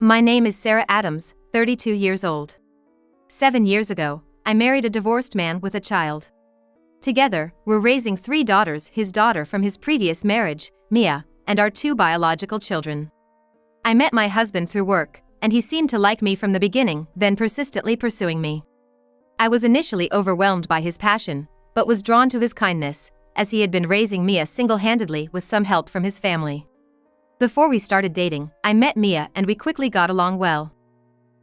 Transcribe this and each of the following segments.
My name is Sarah Adams, 32 years old. 7 years ago, I married a divorced man with a child. Together, we're raising 3 daughters, his daughter from his previous marriage, Mia, and our 2 biological children. I met my husband through work, and he seemed to like me from the beginning, then persistently pursuing me. I was initially overwhelmed by his passion, but was drawn to his kindness, as he had been raising Mia single-handedly with some help from his family. Before we started dating, I met Mia and we quickly got along well.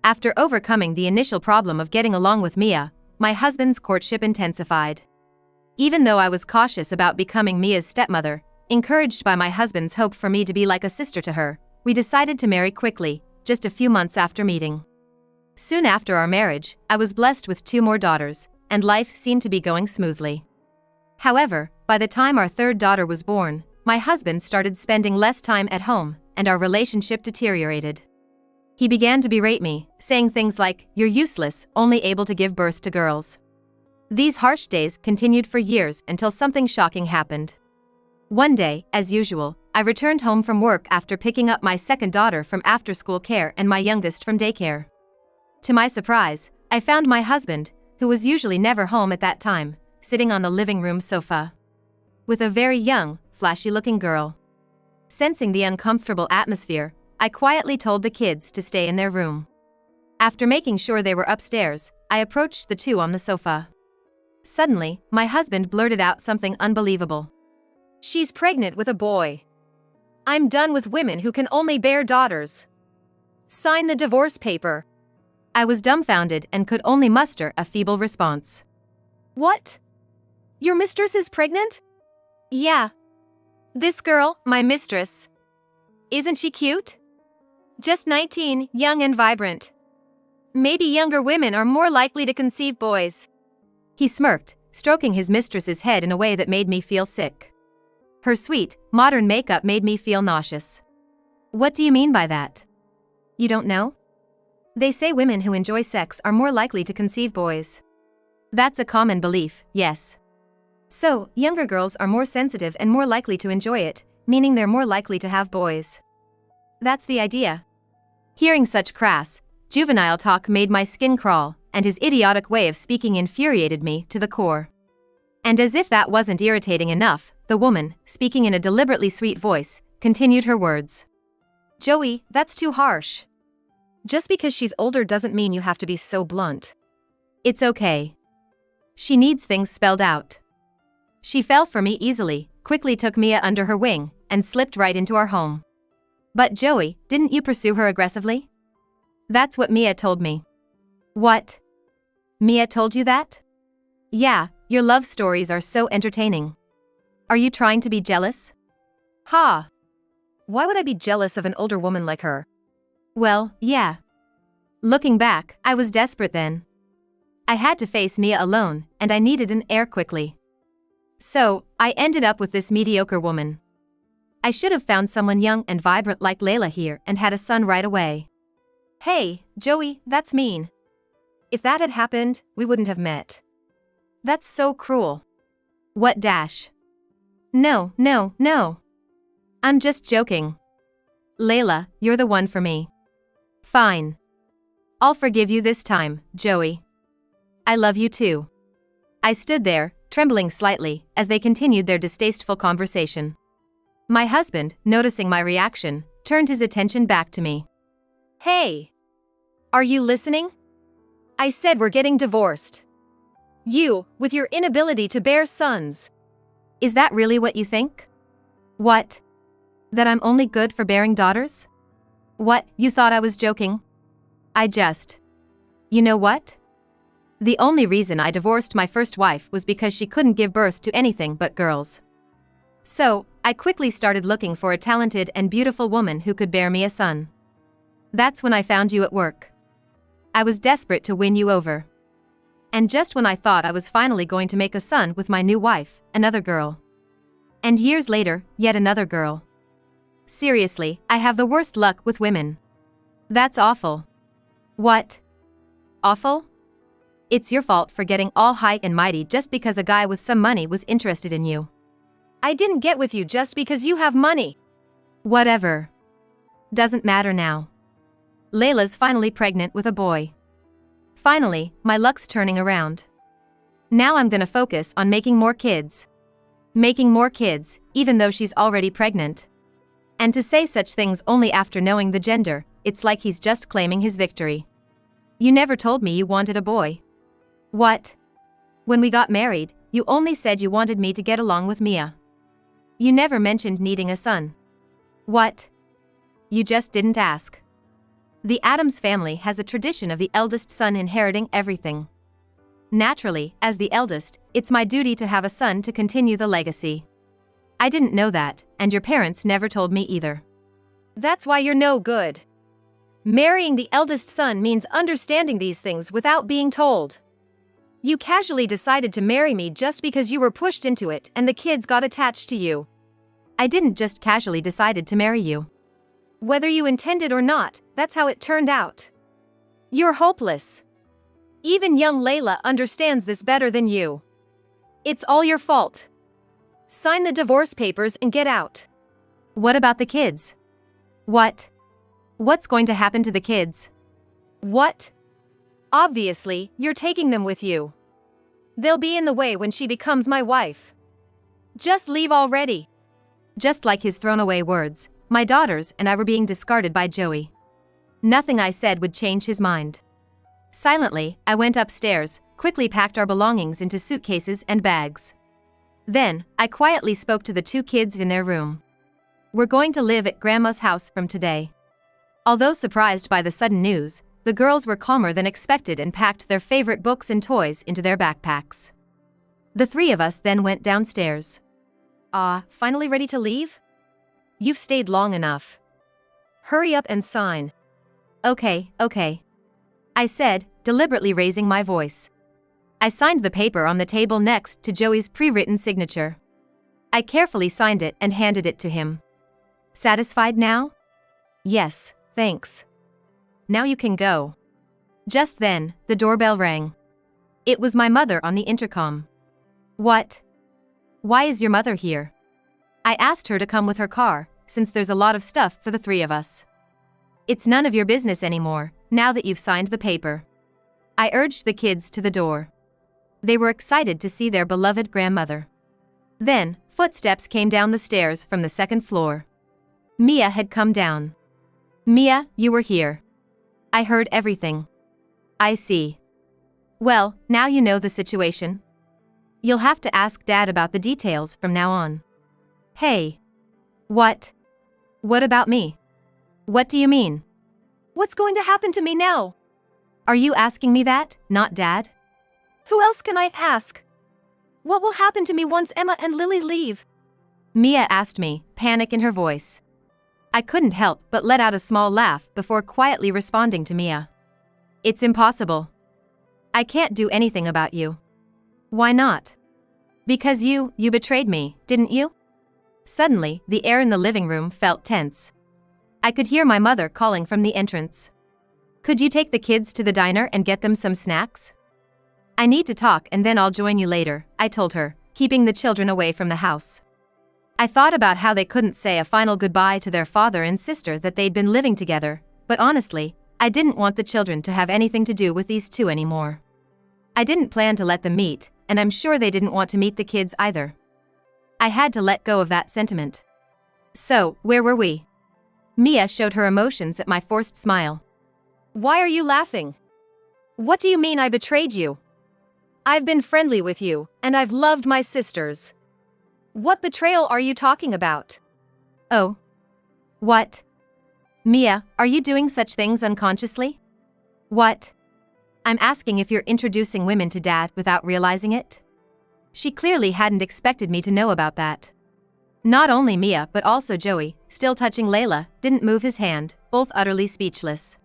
After overcoming the initial problem of getting along with Mia, my husband's courtship intensified. Even though I was cautious about becoming Mia's stepmother, encouraged by my husband's hope for me to be like a sister to her, we decided to marry quickly, just a few months after meeting. Soon after our marriage, I was blessed with 2 more daughters, and life seemed to be going smoothly. However, by the time our 3rd daughter was born, my husband started spending less time at home, and our relationship deteriorated. He began to berate me, saying things like, "You're useless, only able to give birth to girls." These harsh days continued for years until something shocking happened. One day, as usual, I returned home from work after picking up my 2nd daughter from after-school care and my youngest from daycare. To my surprise, I found my husband, who was usually never home at that time, sitting on the living room sofa with a very young, flashy-looking girl. Sensing the uncomfortable atmosphere, I quietly told the kids to stay in their room. After making sure they were upstairs, I approached the 2 on the sofa. Suddenly, my husband blurted out something unbelievable. "She's pregnant with a boy. I'm done with women who can only bear daughters. Sign the divorce paper." I was dumbfounded and could only muster a feeble response. "What? Your mistress is pregnant?" "Yeah. This girl, my mistress. Isn't she cute? Just 19, young and vibrant. Maybe younger women are more likely to conceive boys." He smirked, stroking his mistress's head in a way that made me feel sick. Her sweet, modern makeup made me feel nauseous. "What do you mean by that? You don't know? They say women who enjoy sex are more likely to conceive boys. That's a common belief, yes. So, younger girls are more sensitive and more likely to enjoy it, meaning they're more likely to have boys. That's the idea." Hearing such crass, juvenile talk made my skin crawl, and his idiotic way of speaking infuriated me to the core. And as if that wasn't irritating enough, the woman, speaking in a deliberately sweet voice, continued her words. "Joey, that's too harsh. Just because she's older doesn't mean you have to be so blunt. It's okay. She needs things spelled out." She fell for me easily, quickly took Mia under her wing, and slipped right into our home. "But Joey, didn't you pursue her aggressively?" "That's what Mia told me." "What? Mia told you that?" "Yeah, your love stories are so entertaining. Are you trying to be jealous?" "Ha! Why would I be jealous of an older woman like her?" "Well, yeah. Looking back, I was desperate then. I had to face Mia alone, and I needed an heir quickly. So, I ended up with this mediocre woman. I should have found someone young and vibrant like Layla here and had a son right away." "Hey, Joey, that's mean. If that had happened, we wouldn't have met. That's so cruel." "What dash? No. I'm just joking. Layla, you're the one for me." "Fine. I'll forgive you this time, Joey. I love you too." I stood there, trembling slightly, as they continued their distasteful conversation. My husband, noticing my reaction, turned his attention back to me. "Hey! Are you listening? I said we're getting divorced. You, with your inability to bear sons." "Is that really what you think? What? That I'm only good for bearing daughters? What, you thought I was joking? You know what? The only reason I divorced my first wife was because she couldn't give birth to anything but girls. So, I quickly started looking for a talented and beautiful woman who could bear me a son. That's when I found you at work. I was desperate to win you over. And just when I thought I was finally going to make a son with my new wife, another girl. And years later, yet another girl. Seriously, I have the worst luck with women. That's awful." "What? Awful? It's your fault for getting all high and mighty just because a guy with some money was interested in you." "I didn't get with you just because you have money." "Whatever. Doesn't matter now. Layla's finally pregnant with a boy. Finally, my luck's turning around. Now I'm gonna focus on making more kids. Making more kids, even though she's already pregnant. And to say such things only after knowing the gender, it's like he's just claiming his victory. You never told me you wanted a boy. What? When we got married, you only said you wanted me to get along with Mia. You never mentioned needing a son. What? You just didn't ask. The Addams family has a tradition of the eldest son inheriting everything. Naturally, as the eldest, it's my duty to have a son to continue the legacy. I didn't know that, and your parents never told me either. That's why you're no good. Marrying the eldest son means understanding these things without being told. You casually decided to marry me just because you were pushed into it and the kids got attached to you. I didn't just casually decided to marry you. Whether you intended or not, that's how it turned out. You're hopeless. Even young Layla understands this better than you. It's all your fault. Sign the divorce papers and get out. What about the kids? What? What's going to happen to the kids? What? Obviously, you're taking them with you. They'll be in the way when she becomes my wife. Just leave already. Just like his thrown-away words, my daughters and I were being discarded by Joey. Nothing I said would change his mind. Silently, I went upstairs, quickly packed our belongings into suitcases and bags. Then, I quietly spoke to the two kids in their room. We're going to live at Grandma's house from today. Although surprised by the sudden news, the girls were calmer than expected and packed their favorite books and toys into their backpacks. The three of us then went downstairs. Finally ready to leave? You've stayed long enough. Hurry up and sign. Okay. I said, deliberately raising my voice. I signed the paper on the table next to Joey's pre-written signature. I carefully signed it and handed it to him. Satisfied now? Yes, thanks. Now you can go. Just then, the doorbell rang. It was my mother on the intercom. What? Why is your mother here? I asked her to come with her car, since there's a lot of stuff for the three of us. It's none of your business anymore, now that you've signed the paper. I urged the kids to the door. They were excited to see their beloved grandmother. Then, footsteps came down the stairs from the second floor. Mia had come down. Mia, you were here. I heard everything. I see. Well, now you know the situation. You'll have to ask Dad about the details from now on. Hey. What? What about me? What do you mean? What's going to happen to me now? Are you asking me that, not Dad? Who else can I ask? What will happen to me once Emma and Lily leave? Mia asked me, panic in her voice. I couldn't help but let out a small laugh before quietly responding to Mia. It's impossible. I can't do anything about you. Why not? Because you betrayed me, didn't you? Suddenly, the air in the living room felt tense. I could hear my mother calling from the entrance. Could you take the kids to the diner and get them some snacks? I need to talk and then I'll join you later, I told her, keeping the children away from the house. I thought about how they couldn't say a final goodbye to their father and sister that they'd been living together, but honestly, I didn't want the children to have anything to do with these two anymore. I didn't plan to let them meet, and I'm sure they didn't want to meet the kids either. I had to let go of that sentiment. So, where were we? Mia showed her emotions at my forced smile. Why are you laughing? What do you mean I betrayed you? I've been friendly with you, and I've loved my sisters. What betrayal are you talking about? Oh. What? Mia, are you doing such things unconsciously? What? I'm asking if you're introducing women to Dad without realizing it? She clearly hadn't expected me to know about that. Not only Mia but also Joey, still touching Layla, didn't move his hand, both utterly speechless.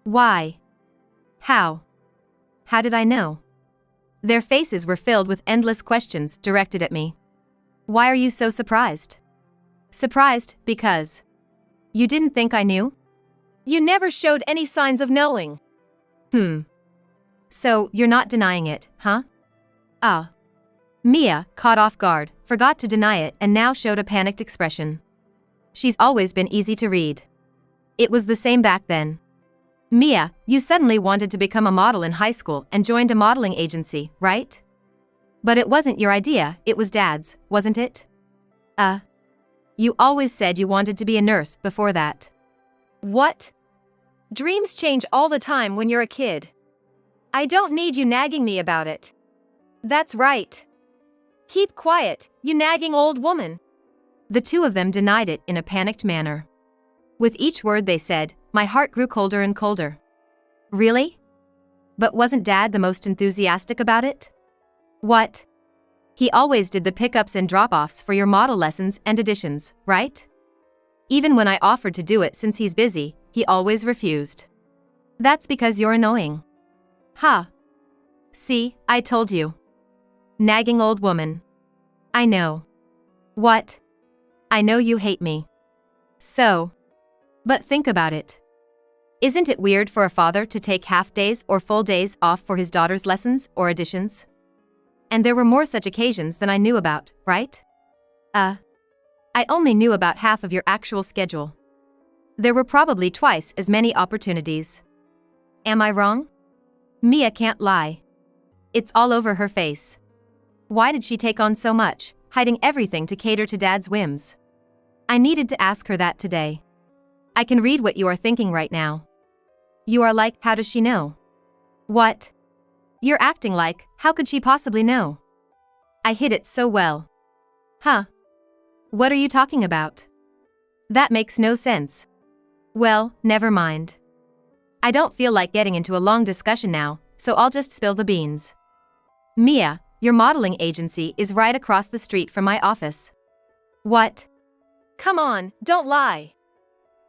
Why? How? How did I know? Their faces were filled with endless questions directed at me. Why are you so surprised? Surprised, because you didn't think I knew? You never showed any signs of knowing. So, you're not denying it, huh? Mia, caught off guard, forgot to deny it and now showed a panicked expression. She's always been easy to read. It was the same back then. Mia, you suddenly wanted to become a model in high school and joined a modeling agency, right? But it wasn't your idea, it was Dad's, wasn't it? You always said you wanted to be a nurse before that. What? Dreams change all the time when you're a kid. I don't need you nagging me about it. That's right. Keep quiet, you nagging old woman. The two of them denied it in a panicked manner. With each word they said, my heart grew colder and colder. Really? But wasn't Dad the most enthusiastic about it? What? He always did the pickups and drop-offs for your model lessons and auditions, right? Even when I offered to do it since he's busy, he always refused. That's because you're annoying. Ha. See, I told you. Nagging old woman. I know. What? I know you hate me. So. But think about it. Isn't it weird for a father to take half days or full days off for his daughter's lessons or auditions? And there were more such occasions than I knew about, right? I only knew about half of your actual schedule. There were probably twice as many opportunities. Am I wrong? Mia can't lie. It's all over her face. Why did she take on so much, hiding everything to cater to Dad's whims? I needed to ask her that today. I can read what you are thinking right now. You are like, how does she know? What? You're acting like, how could she possibly know? I hid it so well. Huh? What are you talking about? That makes no sense. Well, never mind. I don't feel like getting into a long discussion now, so I'll just spill the beans. Mia, your modeling agency is right across the street from my office. What? Come on, don't lie.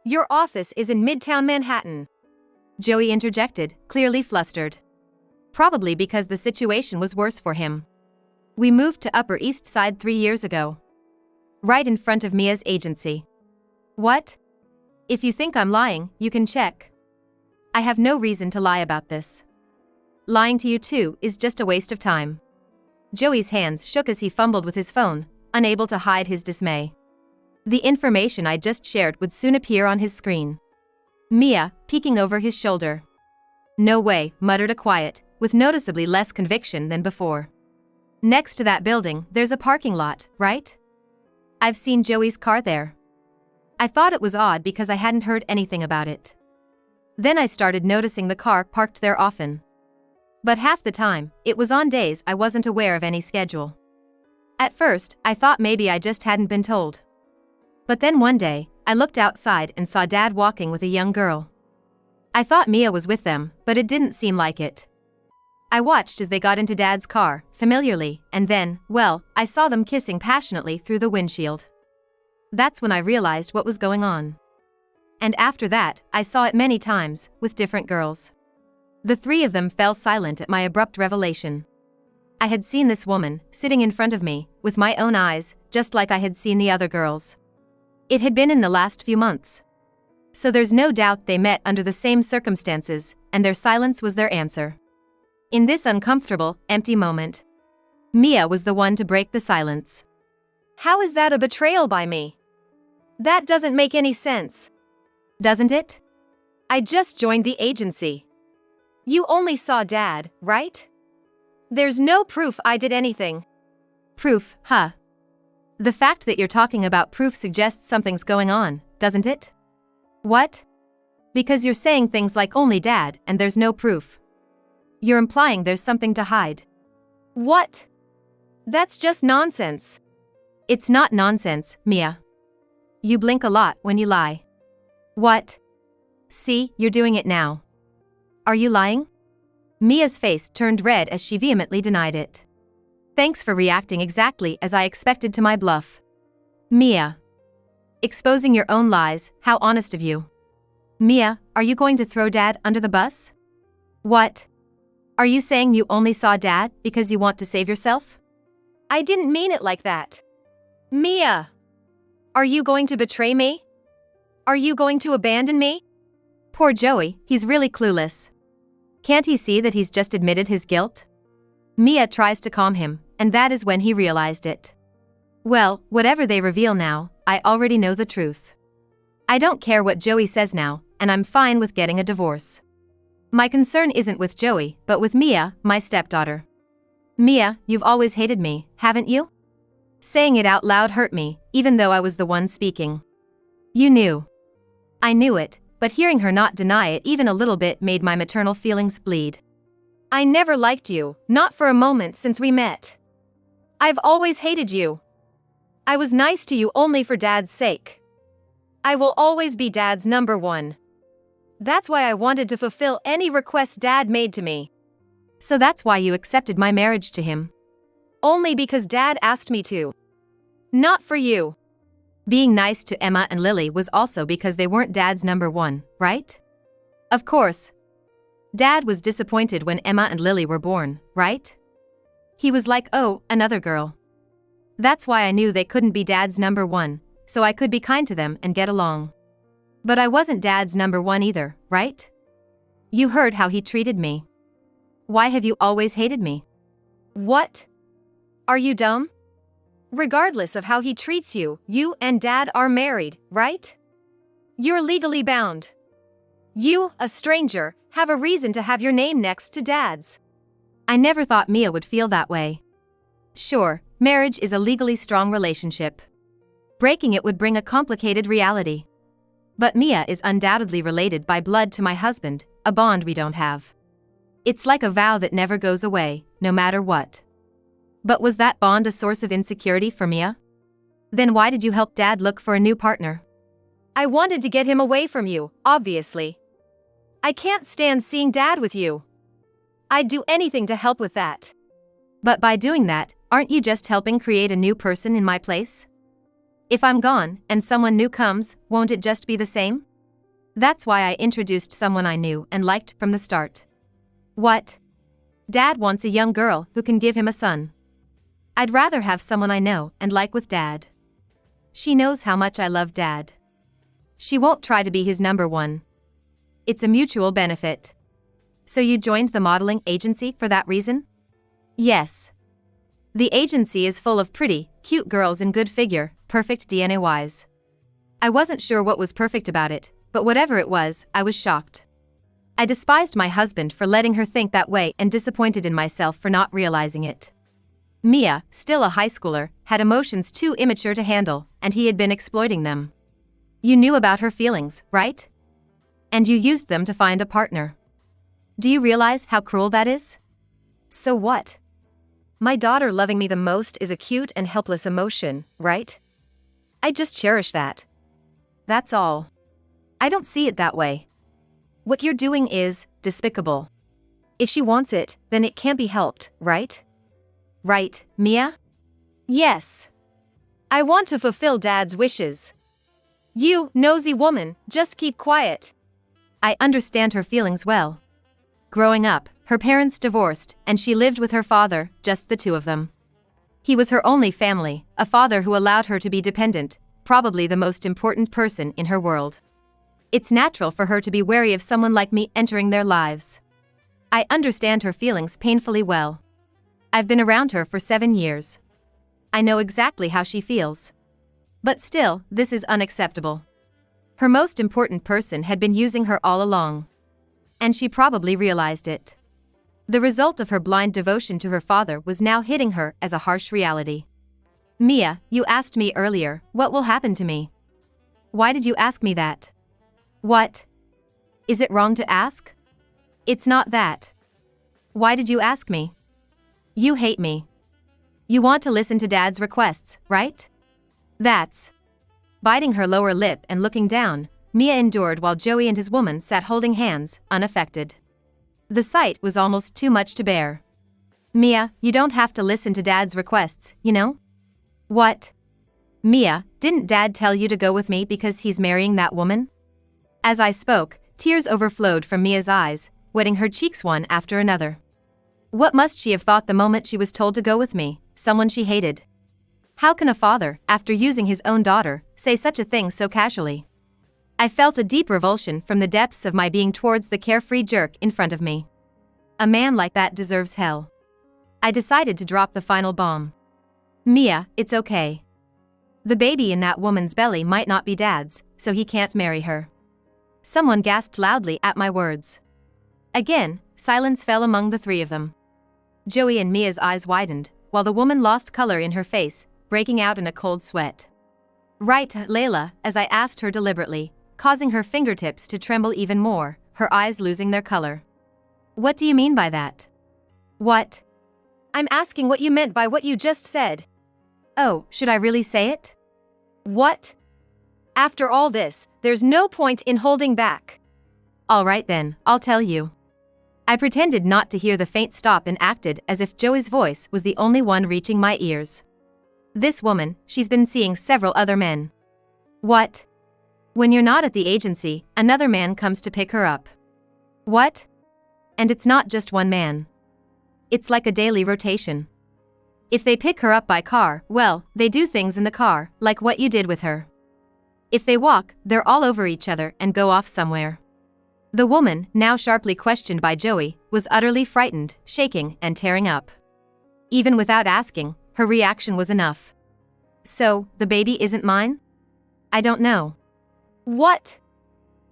Your office is in Midtown Manhattan. Joey interjected, clearly flustered. Probably because the situation was worse for him. We moved to Upper East Side 3 years ago. Right in front of Mia's agency. What? If you think I'm lying, you can check. I have no reason to lie about this. Lying to you too is just a waste of time. Joey's hands shook as he fumbled with his phone, unable to hide his dismay. The information I just shared would soon appear on his screen. Mia, peeking over his shoulder. No way, muttered a quiet, with noticeably less conviction than before. Next to that building, there's a parking lot, right? I've seen Joey's car there. I thought it was odd because I hadn't heard anything about it. Then I started noticing the car parked there often. But half the time, it was on days I wasn't aware of any schedule. At first, I thought maybe I just hadn't been told. But then one day, I looked outside and saw Dad walking with a young girl. I thought Mia was with them, but it didn't seem like it. I watched as they got into Dad's car, familiarly, and then, well, I saw them kissing passionately through the windshield. That's when I realized what was going on. And after that, I saw it many times, with different girls. The three of them fell silent at my abrupt revelation. I had seen this woman, sitting in front of me, with my own eyes, just like I had seen the other girls. It had been in the last few months. So there's no doubt they met under the same circumstances, and their silence was their answer. In this uncomfortable, empty moment, Mia was the one to break the silence. How is that a betrayal by me? That doesn't make any sense. Doesn't it? I just joined the agency. You only saw Dad, right? There's no proof I did anything. Proof, huh? The fact that you're talking about proof suggests something's going on, doesn't it? What? Because you're saying things like only Dad and there's no proof. You're implying there's something to hide. What? That's just nonsense. It's not nonsense, Mia. You blink a lot when you lie. What? See, you're doing it now. Are you lying? Mia's face turned red as she vehemently denied it. Thanks for reacting exactly as I expected to my bluff. Mia. Exposing your own lies, how honest of you. Mia, are you going to throw Dad under the bus? What? Are you saying you only saw Dad because you want to save yourself? I didn't mean it like that. Mia! Are you going to betray me? Are you going to abandon me? Poor Joey, he's really clueless. Can't he see that he's just admitted his guilt? Mia tries to calm him, and that is when he realized it. Well, whatever they reveal now, I already know the truth. I don't care what Joey says now, and I'm fine with getting a divorce. My concern isn't with Joey, but with Mia, my stepdaughter. Mia, you've always hated me, haven't you? Saying it out loud hurt me, even though I was the one speaking. You knew. I knew it, but hearing her not deny it even a little bit made my maternal feelings bleed. I never liked you, not for a moment since we met. I've always hated you. I was nice to you only for Dad's sake. I will always be Dad's number one. That's why I wanted to fulfill any request Dad made to me. So that's why you accepted my marriage to him? Only because Dad asked me to. Not for you. Being nice to Emma and Lily was also because they weren't Dad's number one, right? Of course. Dad was disappointed when Emma and Lily were born, right? He was like, oh, another girl. That's why I knew they couldn't be Dad's number one, so I could be kind to them and get along. But I wasn't Dad's number one either, right? You heard how he treated me. Why have you always hated me? What? Are you dumb? Regardless of how he treats you, you and Dad are married, right? You're legally bound. You, a stranger, have a reason to have your name next to Dad's. I never thought Mia would feel that way. Sure, marriage is a legally strong relationship. Breaking it would bring a complicated reality. But Mia is undoubtedly related by blood to my husband, a bond we don't have. It's like a vow that never goes away, no matter what. But was that bond a source of insecurity for Mia? Then why did you help Dad look for a new partner? I wanted to get him away from you, obviously. I can't stand seeing Dad with you. I'd do anything to help with that. But by doing that, aren't you just helping create a new person in my place? If I'm gone, and someone new comes, won't it just be the same? That's why I introduced someone I knew and liked from the start. What? Dad wants a young girl who can give him a son. I'd rather have someone I know and like with Dad. She knows how much I love Dad. She won't try to be his number one. It's a mutual benefit. So you joined the modeling agency for that reason? Yes. The agency is full of pretty, cute girls in good figure, perfect DNA-wise. I wasn't sure what was perfect about it, but whatever it was, I was shocked. I despised my husband for letting her think that way and disappointed in myself for not realizing it. Mia, still a high schooler, had emotions too immature to handle, and he had been exploiting them. You knew about her feelings, right? And you used them to find a partner. Do you realize how cruel that is? So what? My daughter loving me the most is a cute and helpless emotion, right? I just cherish that. That's all. I don't see it that way. What you're doing is despicable. If she wants it, then it can't be helped, right? Right, Mia? Yes. I want to fulfill Dad's wishes. You, nosy woman, just keep quiet. I understand her feelings well. Growing up, her parents divorced, and she lived with her father, just the two of them. He was her only family, a father who allowed her to be dependent, probably the most important person in her world. It's natural for her to be wary of someone like me entering their lives. I understand her feelings painfully well. I've been around her for 7 years. I know exactly how she feels. But still, this is unacceptable. Her most important person had been using her all along. And she probably realized it. The result of her blind devotion to her father was now hitting her as a harsh reality. Mia, you asked me earlier, what will happen to me? Why did you ask me that? What? Is it wrong to ask? It's not that. Why did you ask me? You hate me. You want to listen to Dad's requests, right? That's. Biting her lower lip and looking down, Mia endured while Joey and his woman sat holding hands, unaffected. The sight was almost too much to bear. Mia, you don't have to listen to Dad's requests, you know? What? Mia, didn't Dad tell you to go with me because he's marrying that woman? As I spoke, tears overflowed from Mia's eyes, wetting her cheeks one after another. What must she have thought the moment she was told to go with me, someone she hated? How can a father, after using his own daughter, say such a thing so casually? I felt a deep revulsion from the depths of my being towards the carefree jerk in front of me. A man like that deserves hell. I decided to drop the final bomb. Mia, it's okay. The baby in that woman's belly might not be Dad's, so he can't marry her. Someone gasped loudly at my words. Again, silence fell among the three of them. Joey and Mia's eyes widened, while the woman lost color in her face, breaking out in a cold sweat. Right, Layla, as I asked her deliberately, causing her fingertips to tremble even more, her eyes losing their color. What do you mean by that? What? I'm asking what you meant by what you just said. Oh, should I really say it? What? After all this, there's no point in holding back. All right then, I'll tell you. I pretended not to hear the faint stop and acted as if Joey's voice was the only one reaching my ears. This woman, she's been seeing several other men. What? When you're not at the agency, another man comes to pick her up. What? And it's not just one man. It's like a daily rotation. If they pick her up by car, well, they do things in the car, like what you did with her. If they walk, they're all over each other and go off somewhere. The woman, now sharply questioned by Joey, was utterly frightened, shaking, and tearing up. Even without asking, her reaction was enough. So, the baby isn't mine? I don't know. What?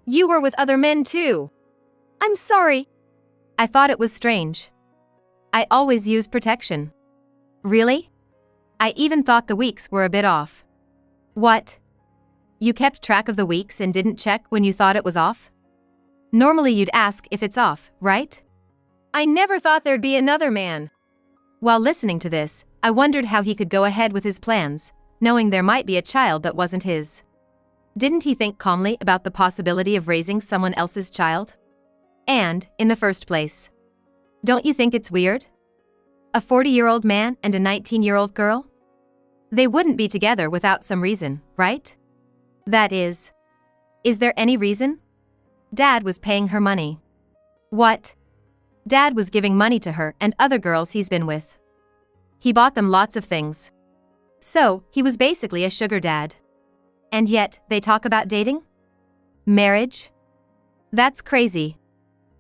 You were with other men too? I'm sorry. I thought it was strange. I always use protection. Really? I even thought the weeks were a bit off. What? You kept track of the weeks and didn't check when you thought it was off? Normally you'd ask if it's off, right? I never thought there'd be another man. While listening to this, I wondered how he could go ahead with his plans, knowing there might be a child that wasn't his. Didn't he think calmly about the possibility of raising someone else's child? And, in the first place, don't you think it's weird? A 40-year-old man and a 19-year-old girl? They wouldn't be together without some reason, right? That is there any reason? Dad was paying her money. What? Dad was giving money to her and other girls he's been with. He bought them lots of things. So, he was basically a sugar dad. And yet, they talk about dating? Marriage? That's crazy.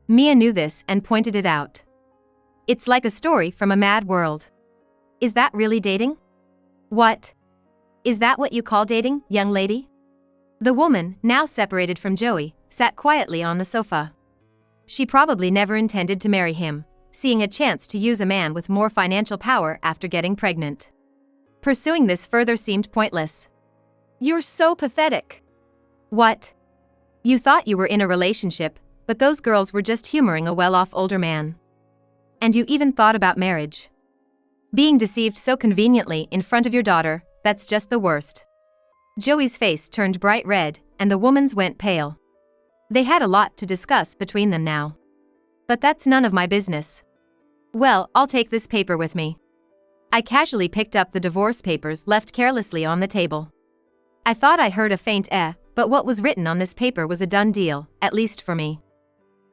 Mia knew this and pointed it out. It's like a story from a mad world. Is that really dating? What? Is that what you call dating, young lady? The woman, now separated from Joey, sat quietly on the sofa. She probably never intended to marry him, seeing a chance to use a man with more financial power after getting pregnant. Pursuing this further seemed pointless. You're so pathetic. What? You thought you were in a relationship, but those girls were just humoring a well-off older man. And you even thought about marriage. Being deceived so conveniently in front of your daughter, that's just the worst. Joey's face turned bright red, and the woman's went pale. They had a lot to discuss between them now. But that's none of my business. Well, I'll take this paper with me. I casually picked up the divorce papers left carelessly on the table. I thought I heard a faint but what was written on this paper was a done deal, at least for me.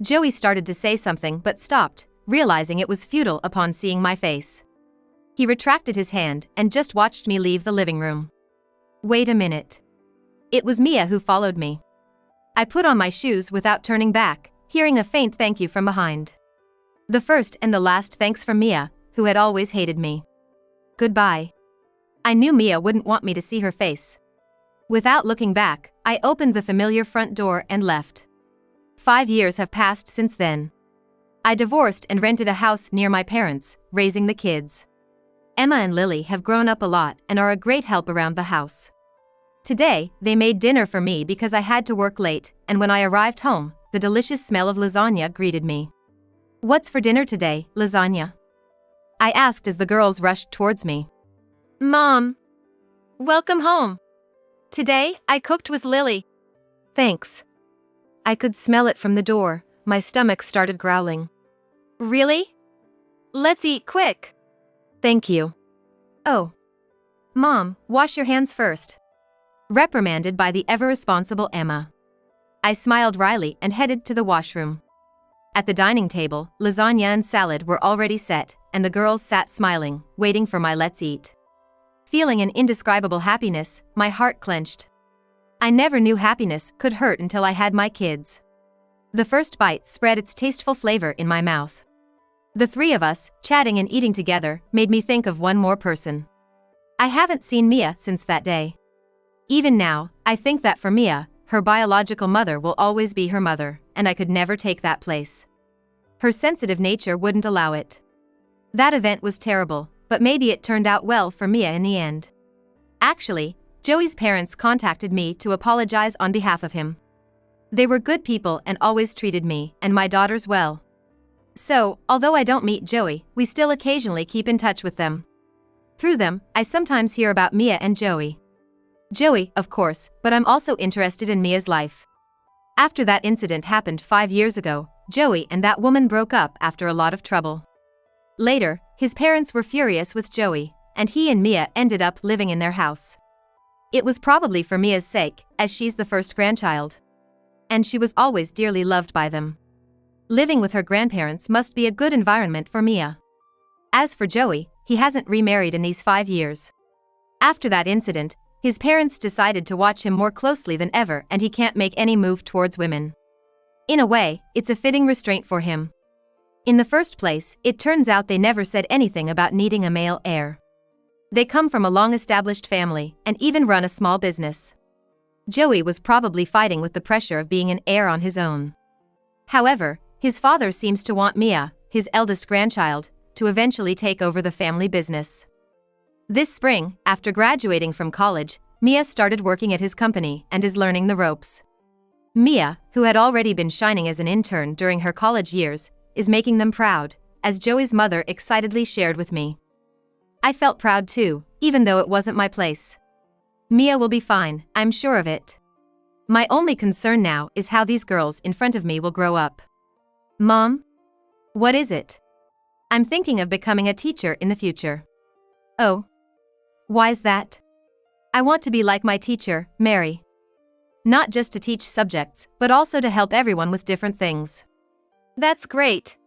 Joey started to say something but stopped, realizing it was futile upon seeing my face. He retracted his hand and just watched me leave the living room. Wait a minute. It was Mia who followed me. I put on my shoes without turning back, hearing a faint thank you from behind. The first and the last thanks from Mia, who had always hated me. Goodbye. I knew Mia wouldn't want me to see her face. Without looking back, I opened the familiar front door and left. 5 years have passed since then. I divorced and rented a house near my parents, raising the kids. Emma and Lily have grown up a lot and are a great help around the house. Today, they made dinner for me because I had to work late, and when I arrived home, the delicious smell of lasagna greeted me. What's for dinner today, lasagna? I asked as the girls rushed towards me. Mom! Welcome home. Today, I cooked with Lily. Thanks. I could smell it from the door, my stomach started growling. Really? Let's eat quick. Thank you. Oh. Mom, wash your hands first. Reprimanded by the ever-responsible Emma. I smiled wryly and headed to the washroom. At the dining table, lasagna and salad were already set, and the girls sat smiling, waiting for my let's eat. Feeling an indescribable happiness, my heart clenched. I never knew happiness could hurt until I had my kids. The first bite spread its tasteful flavor in my mouth. The three of us, chatting and eating together, made me think of one more person. I haven't seen Mia since that day. Even now, I think that for Mia, her biological mother will always be her mother, and I could never take that place. Her sensitive nature wouldn't allow it. That event was terrible, but maybe it turned out well for Mia in the end. Actually, Joey's parents contacted me to apologize on behalf of him. They were good people and always treated me and my daughters well. So, although I don't meet Joey, we still occasionally keep in touch with them. Through them, I sometimes hear about Mia and Joey. Joey, of course, but I'm also interested in Mia's life. After that incident happened 5 years ago, Joey and that woman broke up after a lot of trouble. Later, his parents were furious with Joey, and he and Mia ended up living in their house. It was probably for Mia's sake, as she's the first grandchild. And she was always dearly loved by them. Living with her grandparents must be a good environment for Mia. As for Joey, he hasn't remarried in these 5 years. After that incident, his parents decided to watch him more closely than ever, and he can't make any move towards women. In a way, it's a fitting restraint for him. In the first place, it turns out they never said anything about needing a male heir. They come from a long-established family, and even run a small business. Joey was probably fighting with the pressure of being an heir on his own. However, his father seems to want Mia, his eldest grandchild, to eventually take over the family business. This spring, after graduating from college, Mia started working at his company and is learning the ropes. Mia, who had already been shining as an intern during her college years, is making them proud, as Joey's mother excitedly shared with me. I felt proud too, even though it wasn't my place. Mia will be fine, I'm sure of it. My only concern now is how these girls in front of me will grow up. Mom? What is it? I'm thinking of becoming a teacher in the future. Oh. Why's that? I want to be like my teacher, Mary. Not just to teach subjects, but also to help everyone with different things. That's great.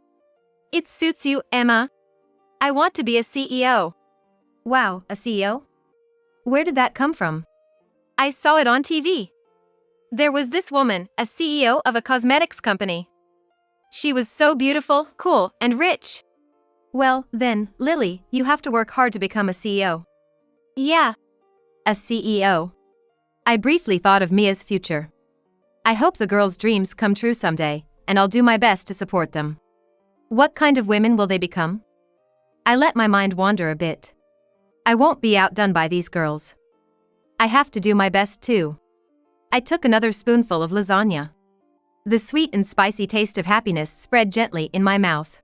It suits you, Emma. I want to be a CEO. Wow, a CEO? Where did that come from? I saw it on TV. There was this woman, a CEO of a cosmetics company. She was so beautiful, cool, and rich. Well, then, Lily, you have to work hard to become a CEO. Yeah. A CEO. I briefly thought of Mia's future. I hope the girls' dreams come true someday, and I'll do my best to support them. What kind of women will they become? I let my mind wander a bit. I won't be outdone by these girls. I have to do my best too. I took another spoonful of lasagna. The sweet and spicy taste of happiness spread gently in my mouth.